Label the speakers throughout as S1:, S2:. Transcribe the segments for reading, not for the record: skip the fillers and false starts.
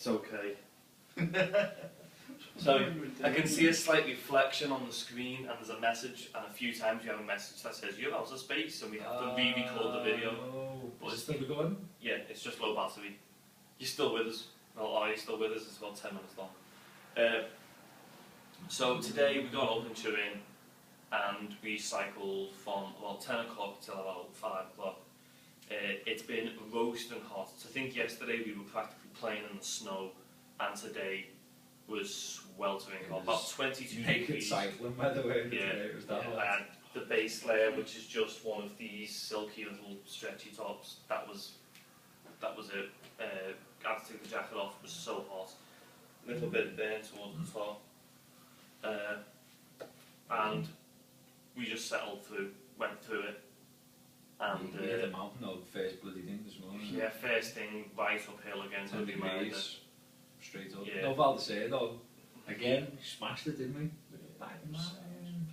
S1: It's okay. So I can see a slight reflection on the screen, and there's a message, and a few times you have a message that says you're out of space, and we have to re-record the video.
S2: But is it still going?
S1: Yeah, it's just low battery. You're still with us. Well, are you still with us? It's about 10 minutes long. So today we got up in Turin, and we cycled from about 10 o'clock till about 5 o'clock. It's been roasting hot. So I think yesterday we were practically playing in the snow, and today was sweltering hot. About 22 degrees.
S2: Cycling, by the way.
S1: Yeah,
S2: It was that hot.
S1: and the base layer, which is just one of these silky little stretchy tops, that was it. I had to take the jacket off. It was so hot. A little bit burnt towards the top. And we just settled through, went through it. And
S2: we hit a mountain though, the first bloody thing this morning.
S1: yeah, first thing, right uphill again to the
S2: degrees, straight up.
S1: Yeah.
S2: No, Val d'Isere though, again, we smashed it, didn't we?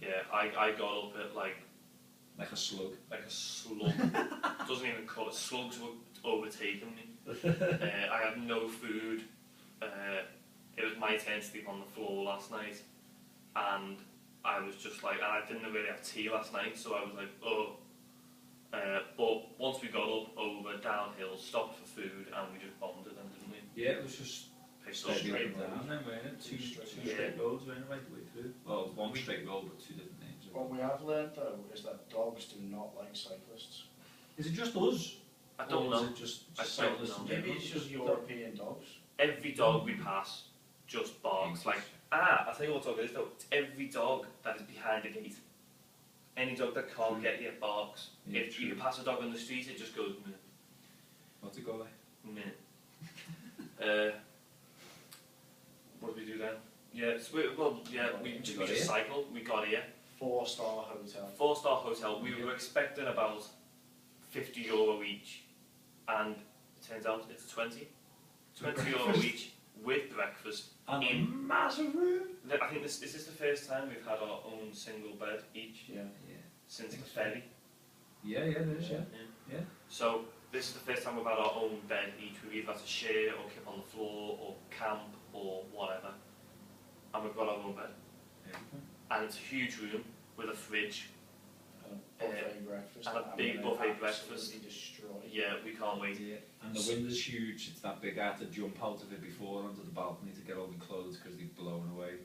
S1: Yeah, I got up at like
S2: a slug.
S1: Like a slug. Doesn't even call it. Slugs were overtaking me. I had no food. It was my turn to sleep on the floor last night, and I was just like, and I didn't really have tea last night, so I was like, oh. But once we got up, over, downhill, stopped for food, and we just bombed it then, didn't we?
S2: Yeah, it was just straight down then, weren't it? Two straight roads, weren't it, right the way through? Well, one straight road, but two different names.
S3: What we have learned though is that dogs do not like cyclists.
S2: Is it just us?
S1: I don't know.
S2: Is it just
S1: I don't
S2: cyclists
S1: know.
S2: in
S3: Maybe
S2: general?
S3: it's just European dogs.
S1: Every dog we pass just barks. Like, I'll tell you what dog it is though. It's every dog that is behind a gate. Any dog that can't get you barks.
S2: Yeah,
S1: If you pass a dog on the street, it just goes meh.
S2: What's it go like?
S1: Meh. What did we do then? Yeah, so we just cycled. We got here.
S3: 4-star hotel.
S1: 4-star hotel. We were expecting about €50 each, and it turns out it's 20 euro each with breakfast.
S2: And
S1: in
S2: a massive room.
S1: I think is this the first time we've had our own single bed each
S3: Yeah.
S1: since the ferry.
S2: Yeah, it is, yeah.
S1: So this is the first time we've had our own bed each. We've either had to share or keep on the floor or camp or whatever, and we've got our own bed. And it's a huge room with a fridge.
S3: Buffet breakfast.
S1: And a big buffet breakfast.
S3: Absolutely destroyed.
S1: Yeah, we can't wait.
S2: Yeah. And the wind is huge, it's that big. I had to jump out of it before onto the balcony to get all my clothes because they'd blown away,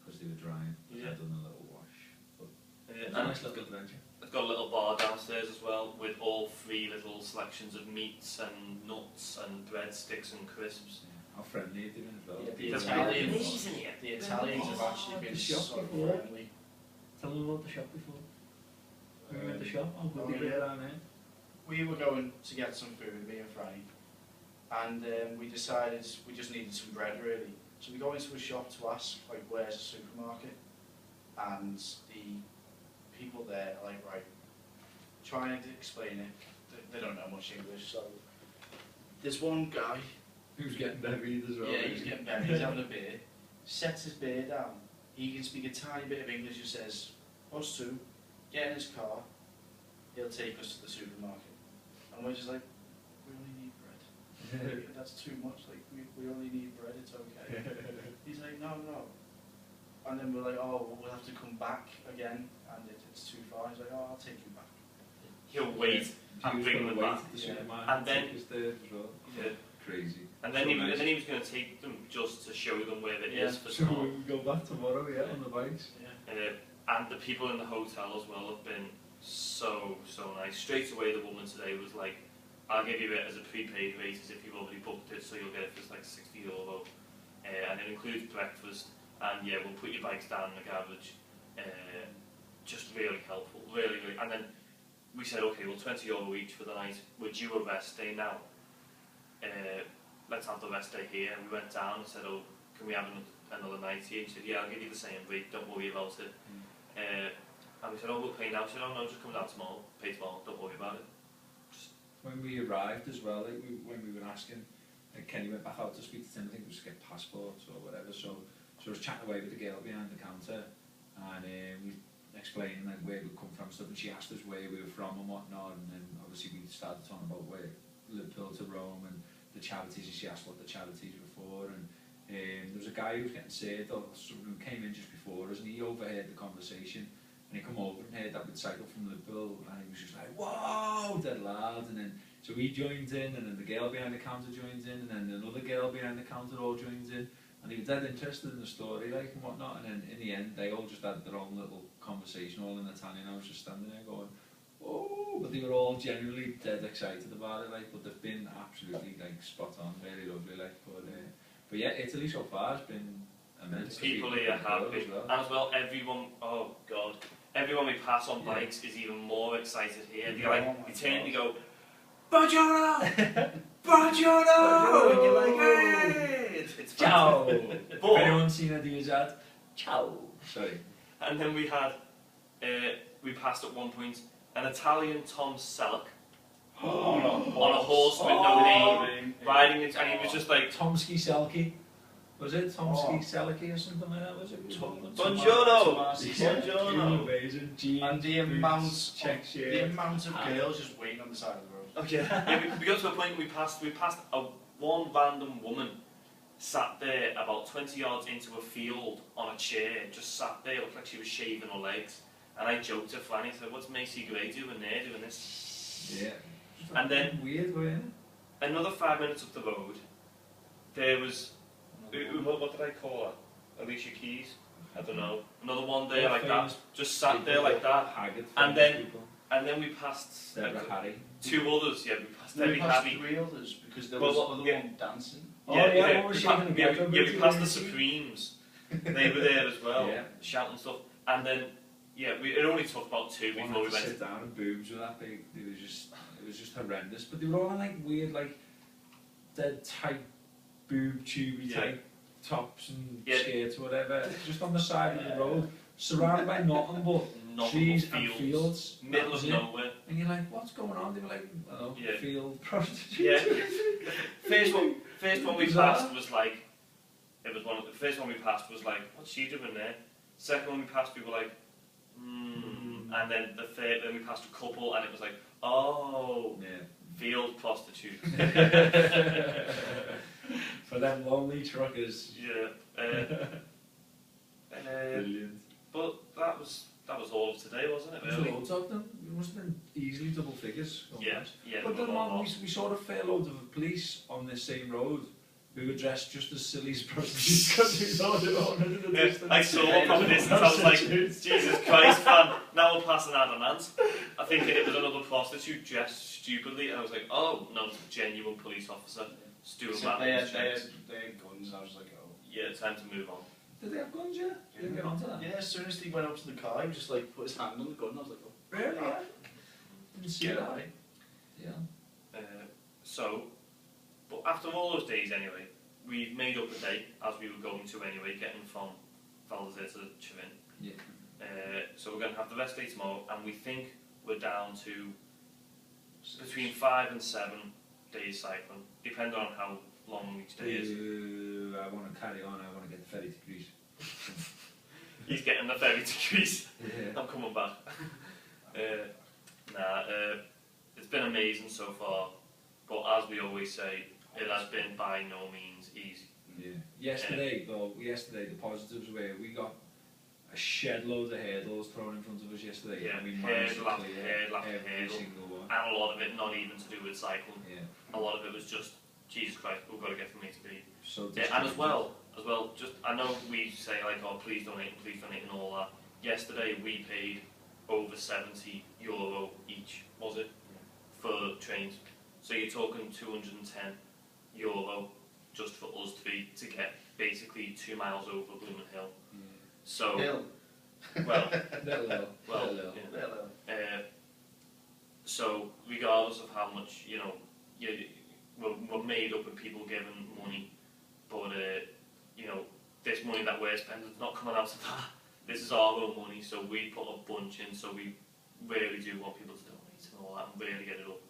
S2: because they were drying.
S1: Yeah.
S2: I'd done a little wash. But
S1: Yeah,
S2: it's a
S1: and
S2: nice little adventure.
S1: I've got a little bar downstairs as well with all 3 little selections of meats and nuts and breadsticks and crisps.
S2: How friendly are they as well?
S3: Yeah, the
S1: That's
S3: Italians,
S1: amazing here.
S3: the Italians have actually been
S2: The shop
S3: so
S2: before.
S3: friendly.
S2: Tell them about the shop before. We were at the shop, how
S3: oh,
S2: good they
S3: yeah.
S2: were down there.
S3: We were going to get some food, me and Franny, and we decided we just needed some bread really. So we go into a shop to ask, like, where's the supermarket? And the people there are like, right, trying to explain it. They don't know much English, so there's one guy.
S2: He was getting buried as well.
S3: Yeah, he's getting better, he's having a beer, sets his beer down, he can speak a tiny bit of English and says, us two, get in his car, he'll take us to the supermarket. And we're just like, we only need bread. That's too much, like, we only need bread, it's okay. He's like, no. And then we're like, oh, we'll have to come back again, and it's too far. He's like, oh, I'll take you back.
S1: He'll wait and bring them back.
S2: The
S3: Yeah.
S2: supermarket
S1: And then-
S2: was there as well.
S1: Yeah.
S2: Crazy.
S1: And then,
S2: So
S1: he,
S2: nice.
S1: and then he was going to take them just to show them where it
S3: Yeah.
S1: is for
S2: So
S1: tomorrow.
S2: we go back tomorrow, yeah, on the bikes.
S3: Yeah.
S1: And the people in the hotel as well have been so nice. Straight away the woman today was like, I'll give you it as a prepaid rate as if you've already booked it, so you'll get it for like €60. And it includes breakfast, and yeah, we'll put your bikes down in the garage. Just really helpful, really. And then we said, okay, well €20 each for the night. We're due a rest day now. Let's have the rest day here. And we went down and said, oh, can we have another night here? He said, yeah, I'll give you the same rate, don't worry about it. And we said, oh, we'll pay now. He said, oh no, just come down tomorrow, pay tomorrow, don't worry about it.
S2: When we arrived as well, like when we were asking, Kenny went back out to speak to Tim, I think it was to get passports or whatever, so I was chatting away with the girl behind the counter, and we explained like where we come from and stuff, and she asked us where we were from and whatnot, and then obviously we started talking about where Liverpool to Rome and the charities, and she asked what the charities were for, and there was a guy who was getting saved, or someone who came in just before us, and he overheard the conversation, and he come over and heard that we'd cycle from Liverpool, and he was just like, "Whoa!" dead loud, and then so he joined in, and then the girl behind the counter joins in, and then another girl behind the counter all joins in, and he was dead interested in the story, like, and whatnot, and then in the end, they all just had their own little conversation, all in Italian. I was just standing there going, "Oh!" But they were all genuinely dead excited about it, like, but they've been absolutely, like, spot on, very lovely, like, but yeah, Italy so far has been immense.
S1: People here have been,
S2: well.
S1: and as well, everyone, oh god, everyone we pass on bikes is even more excited here. They like, they turn and they go, "Buongiorno! Buongiorno!" And you're like, "Hey!" It's
S2: Ciao!
S1: fantastic.
S2: But anyone seen a DZ? Ciao! Sorry.
S1: And then we had, we passed at one point an Italian Tom Selleck on a horse with no name, riding it, and he was just like,
S2: Tomsky Selkie. Was it Tomsky Selkie or something like that? Was it?
S1: "Buongiorno!
S2: Buongiorno! Amazing.
S3: And the amount,
S2: check shirt.
S3: the amount of girls just waiting on the side of the road.
S1: Okay. Yeah, we got to a point we passed one random woman sat there about 20 yards into a field on a chair, just sat there, looked like she was shaving her legs. And I joked to Franny, I said, "What's Macy Gray doing there, doing this?"
S2: Yeah.
S1: And then
S2: weird, weren't
S1: another 5 minutes up the road, there was, what did I call her? Alicia Keys? I don't know. Another one there like that, just sat there like that.
S2: Haggard,
S1: And then-
S2: people.
S1: And then we passed
S2: Deborah Harry.
S1: two others, yeah, we passed
S3: Then we
S1: Debbie
S3: passed
S1: Harry.
S3: three others because there
S1: Well,
S3: was
S1: well,
S3: another
S1: yeah.
S3: one dancing.
S2: What was she gonna
S1: we
S2: get?
S1: passed the Supremes. They were there as well,
S2: Yeah.
S1: shouting stuff. And then, yeah, it only took about two
S2: One
S1: before we
S2: had to
S1: went.
S2: sit down and boobs were that big. It was just horrendous. But they were all in like weird, like dead tight boob tubey
S1: Yeah.
S2: type tops and
S1: Yeah.
S2: skirts or whatever. Just on the side of the road, surrounded by nothing but
S1: Nothing
S2: trees
S1: but
S2: and fields. That
S1: middle
S2: was
S1: of
S2: it.
S1: nowhere.
S2: And you're like, what's going on? They were like, oh,
S1: Yeah.
S2: field prostitutes.
S1: Yeah. First one we
S2: Bizarre.
S1: passed was like, it was one of the first one we passed was like, "What's she doing there?" Second one we passed, we were like, And then the third, then we passed a couple, and it was like, "Oh,
S2: Yeah.
S1: field prostitutes."
S2: For them lonely truckers.
S1: Yeah.
S2: Brilliant.
S1: But that was all of today, wasn't it?
S2: There's
S1: Really?
S2: loads of them. It must have been easily double figures. going
S1: Yeah.
S2: past.
S1: Yeah.
S2: But
S1: there
S2: then
S1: were a lot.
S2: we saw a fair load of police on this same road who were dressed just as silly as prostitutes because we saw them all in the
S1: Yeah,
S2: distance.
S1: I saw one from a distance. I was like, "Jesus Christ, man! Now we're passing Adamant." I think it was another prostitute dressed stupidly, and I was like, "Oh no, it's a genuine police officer doing
S3: Except
S1: that."
S3: they had guns, and I was like, oh.
S1: Yeah, time to move on.
S2: Did they have guns yet? Didn't get onto that.
S3: Yeah, as soon as he went up to the car, he just like put his hand on the gun, and I was like, oh.
S2: Really? Yeah. Didn't see
S3: Get
S2: that.
S3: away.
S2: Yeah.
S1: But after all those days anyway, we've made up a day, as we were going to anyway, getting from Valdezir to Turin.
S2: Yeah.
S1: So we're going to have the rest day tomorrow, and we think we're down to between 5 and 7 days cycling, depending on how long each day is.
S2: I want to carry on. I want to get the ferry to Greece.
S1: He's getting the ferry to Greece.
S2: Yeah.
S1: I'm coming back. It's been amazing so far, but as we always say, it has been by no means easy.
S2: Yeah. Yesterday, the positives were we got a shed load of hurdles thrown in front of us yesterday,
S1: Yeah,
S2: and we managed to
S1: hurdle after
S2: clear
S1: hurdle after
S2: every
S1: hurdle.
S2: single one.
S1: And a lot of it not even to do with cycling.
S2: Yeah.
S1: A lot of it was just, Jesus Christ, we've got to get from A to B.
S2: So
S1: And as well, just I know we say like, "Oh, please donate," and all that. Yesterday we paid over €70 each, was it, for trains? So you're talking €210 just for us to get basically 2 miles over Bloomin' Hill. So
S3: Hill.
S1: well,
S2: Little.
S1: yeah. So regardless of how much we're made up of people giving money, but this money that we're spending is not coming out of that. This is our own money, so we put a bunch in. So we really do want people to donate and all that, and really get it up.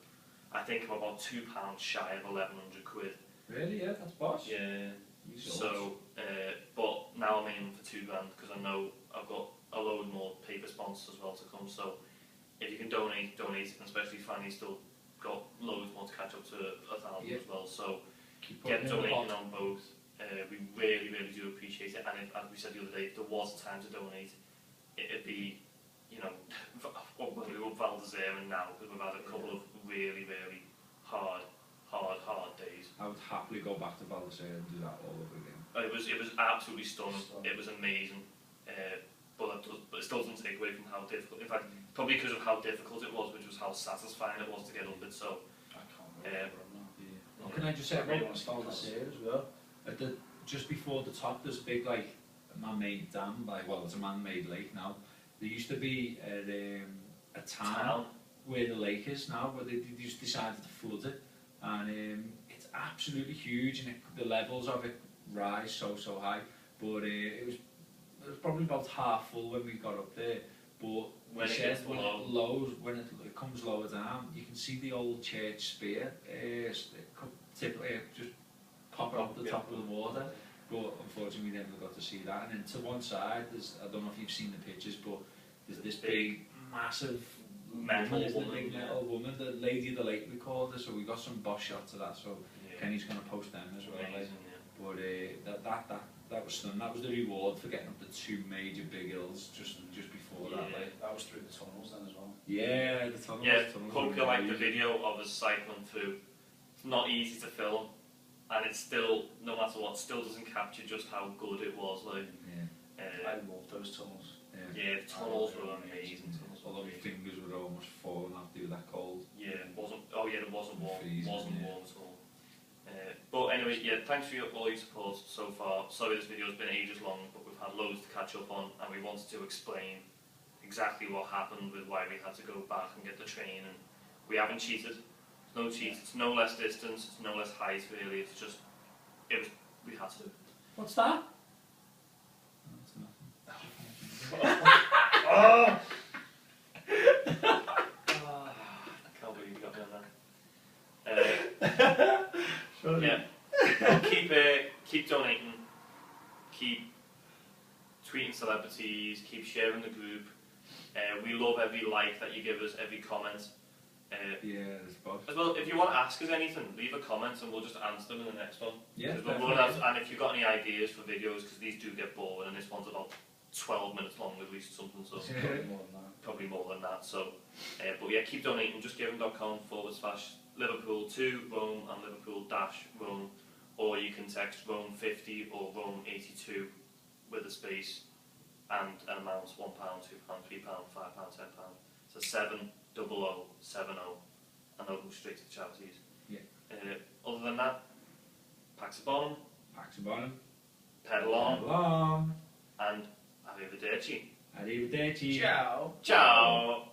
S1: I think I'm about £2 shy of 1,100 quid.
S2: Really? Yeah, that's boss.
S1: Yeah.
S2: You saw
S1: So, but now I'm aiming for £2,000 because I know I've got a load more paper sponsors as well to come. So, if you can donate, and especially Fanny's still got loads more to catch up to 1,000
S2: Yeah.
S1: as well. So,
S2: keep
S1: get
S2: putting in the
S1: donating
S2: pot.
S1: on both. We really, really do appreciate it. And if, as we said the other day, if there was a time to donate, it'd be, you know, well, we were Val d'Isère now because we've had a couple of really, really hard days.
S2: I would happily go back to Val d'Isère and do that all over again.
S1: It was absolutely stunning.
S3: Stunning.
S1: It was amazing. But it still doesn't take away from how difficult. In fact, probably because of how difficult it was, which was how satisfying it was to get up it. So
S3: I can't remember now.
S2: Well, can I just say
S3: I really
S2: about
S3: want to see
S2: Val
S3: the
S2: d'Isère as well? At the, just before the top, there's a big like man-made dam. Like, well, it's a man-made lake now. There used to be a town where the lake is now, but they just decided to flood it, and it's absolutely huge, and the levels of it rise so high. But it was probably about half full when we got up there. But
S1: When
S2: they
S1: it
S2: said
S1: gets
S2: when
S1: low.
S2: it lows, when it comes lower down, you can see the old church spire just pop up the top of the water. But unfortunately, we never got to see that. And then to one side, there's, I don't know if you've seen the pictures, but there's this big, massive
S1: metal
S2: isn't it?
S1: woman,
S2: Big
S1: yeah.
S2: metal woman, the lady of the lake we called her. So we got some boss shots of that. So
S1: Yeah.
S2: Kenny's going to post them as well. Like.
S1: Amazing, yeah.
S2: But that was stunning. That was the reward for getting up the two major big hills just before that.
S1: Yeah.
S2: Like.
S3: That was through the tunnels then as well.
S2: Yeah, the tunnels.
S1: Yeah,
S2: tunnels
S1: hope
S2: were
S1: you like the
S2: amazing.
S1: video of us cycling through. It's not easy to film, and it's still, no matter what, still doesn't capture just how good it was. Like,
S3: I love those tunnels.
S1: yeah, the tunnels were amazing. Tunnels were
S2: Although my
S1: amazing.
S2: fingers were almost falling after it was that cold.
S1: Yeah, it wasn't. Oh yeah, it wasn't warm.
S2: Freezing,
S1: Wasn't
S2: yeah.
S1: warm at all. But anyway, yeah, thanks for all your support so far. Sorry this video's been ages long, but we've had loads to catch up on, and we wanted to explain exactly what happened with why we had to go back and get the train. And we haven't cheated. It's no cheat. It's no less distance. It's no less height. Really, it's just we had to do it.
S2: What's that?
S1: Oh! I can't believe you got me on that. Yeah. Well, keep donating, keep tweeting celebrities, keep sharing the group. We love every like that you give us, every comment.
S2: Yeah, there's both.
S1: As well, if you want to ask us anything, leave a comment and we'll just answer them in the next one.
S2: Yeah,
S1: 'Cause we'll have, and if you've got any ideas for videos, because these do get boring, and this one's about 12 minutes long at least, something, so
S3: Probably more than that.
S1: probably more than that. So, but yeah, keep donating. JustGiving.com/Liverpool to Rome and Liverpool-Rome, or you can text Rome 50 or Rome 82 with a space and an amount: £1, £2, £3, £5, £10. So 70070, and they'll go straight to the charities.
S2: Yeah.
S1: Other than that, Pax Bonum,
S2: Pax and bottom.
S1: pedal on,
S2: Long.
S1: and arrivederci.
S2: Arrivederci.
S3: Ciao.
S1: Ciao.